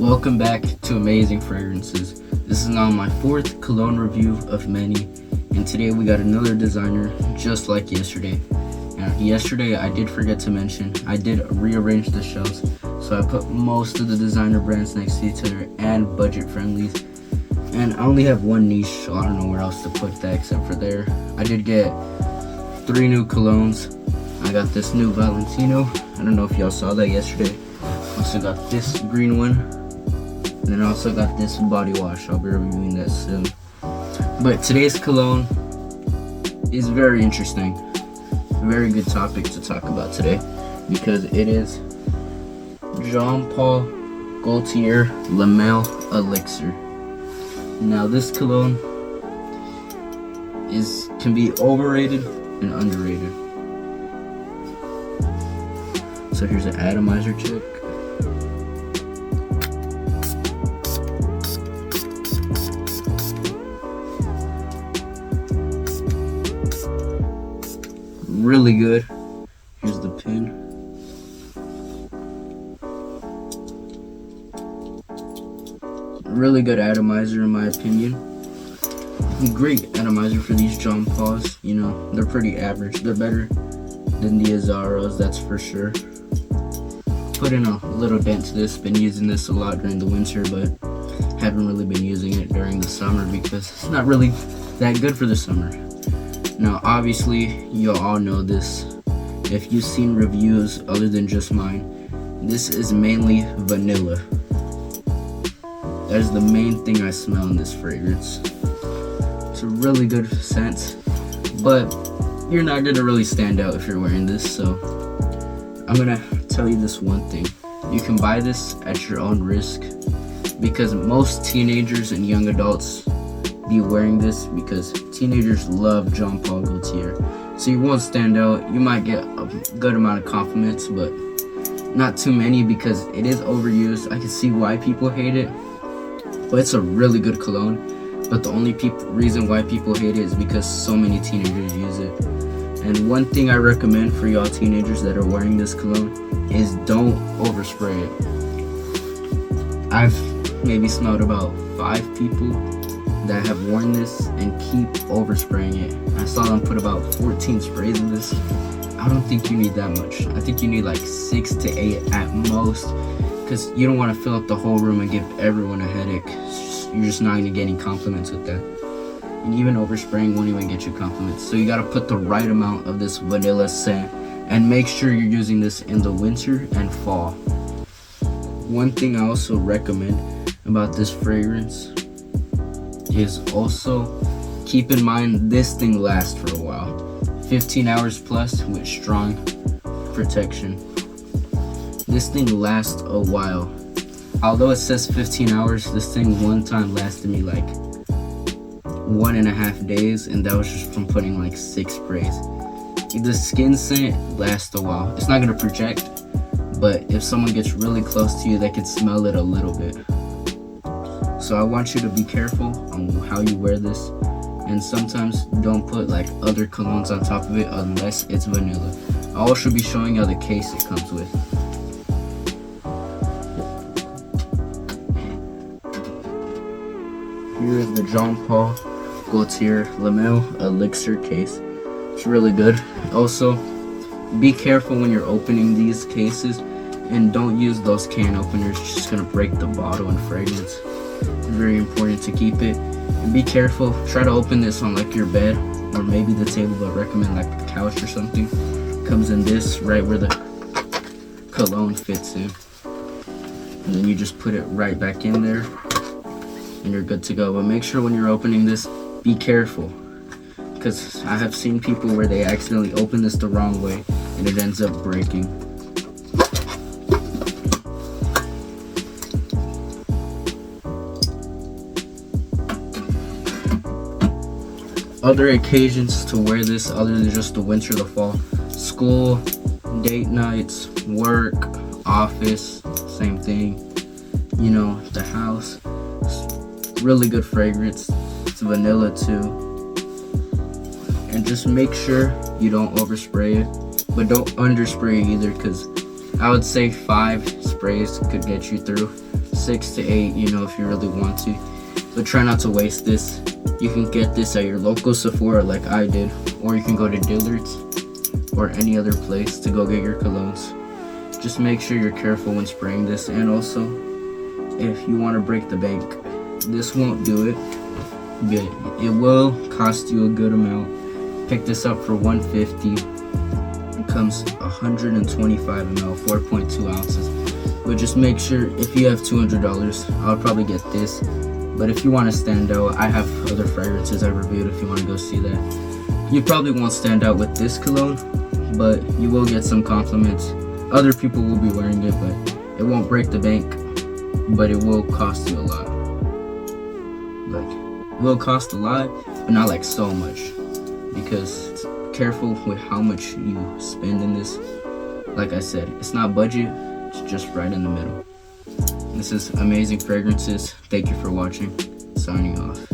Welcome back to Amazing Fragrances. This is now my fourth cologne review of many, and today we got another designer just like yesterday. Now, yesterday I did forget to mention, I did rearrange the shelves, so I put most of the designer brands next to each other and budget friendlies. And I only have one niche, so I don't know where else to put that except for there. I did get 3 new colognes. I got this new Valentino. I don't know if y'all saw that yesterday. Also got this green one. And then I also got this body wash. I'll be reviewing that soon. But today's cologne is very interesting. A very good topic to talk about today, because it is Jean Paul Gaultier Le Male Elixir. Now this cologne can be overrated and underrated. So here's an atomizer check. Really good. Here's the pin. Really good atomizer in my opinion. Great atomizer for these Jean Pauls. You know, they're pretty average. They're better than the Azaros, that's for sure. Put in a little dent to this. Been using this a lot during the winter, but haven't really been using it during the summer because it's not really that good for the summer. Now obviously you all know this if you've seen reviews other than just mine. This is mainly vanilla. That is the main thing I smell in this fragrance. It's a really good scent, but you're not gonna really stand out if you're wearing this. So I'm gonna tell you this one thing: you can buy this at your own risk, because most teenagers and young adults be wearing this because teenagers love Jean Paul Gaultier. So you won't stand out. You might get a good amount of compliments, but not too many because it is overused. I can see why people hate it, but it's a really good cologne. But the only reason why people hate it is because so many teenagers use it. And one thing I recommend for y'all teenagers that are wearing this cologne is don't overspray it. I've maybe smelled about 5 people that have worn this and keep overspraying it. I saw them put about 14 sprays of this. I don't think you need that much. I think you need like 6 to 8 at most, because you don't want to fill up the whole room and give everyone a headache. You're just not going to get any compliments with that. And even overspraying won't even get you compliments. So you got to put the right amount of this vanilla scent, and make sure you're using this in the winter and fall. One thing I also recommend about this fragrance is also keep in mind this thing lasts for a while. 15 hours plus with strong protection. This thing lasts a while. Although it says 15 hours, this thing one time lasted me like 1.5 days, and that was just from putting like 6 sprays. The skin scent lasts a while. It's not gonna project, but if someone gets really close to you, they can smell it a little bit. So I want you to be careful on how you wear this, and sometimes don't put like other colognes on top of it unless it's vanilla. I also be showing you the case it comes with. Here is the Jean Paul Gaultier Le Male Elixir case. It's really good. Also, be careful when you're opening these cases, and don't use those can openers. It's just gonna break the bottle and fragrance. It's very important to keep it. And be careful. Try to open this on like your bed or maybe the table, but recommend like the couch or something. Comes in this right where the cologne fits in. And then you just put it right back in there and you're good to go. But make sure when you're opening this, be careful, because I have seen people where they accidentally open this the wrong way and it ends up breaking. Other occasions to wear this other than just the winter, the fall: school, date nights, work, office, same thing, you know, the house. Really good fragrance. It's vanilla too. And just make sure you don't overspray it, but don't underspray either, because I would say 5 sprays could get you through. 6 to 8, you know, if you really want to. But try not to waste this. You can get this at your local Sephora like I did, or you can go to Dillard's or any other place to go get your colognes. Just make sure you're careful when spraying this, and also if you want to break the bank, this won't do it. Good. It will cost you a good amount. Pick this up for $150. It comes 125 ml, 4.2 ounces. But just make sure, if you have $200, I'll probably get this. But if you want to stand out, I have other fragrances I reviewed if you want to go see that. You probably won't stand out with this cologne, but you will get some compliments. Other people will be wearing it, but it won't break the bank, but it will cost you a lot. Like, it will cost a lot, but not like so much, because careful with how much you spend in this. Like I said, it's not budget, it's just right in the middle. This is Amazing Fragrances. Thank you for watching. Signing off.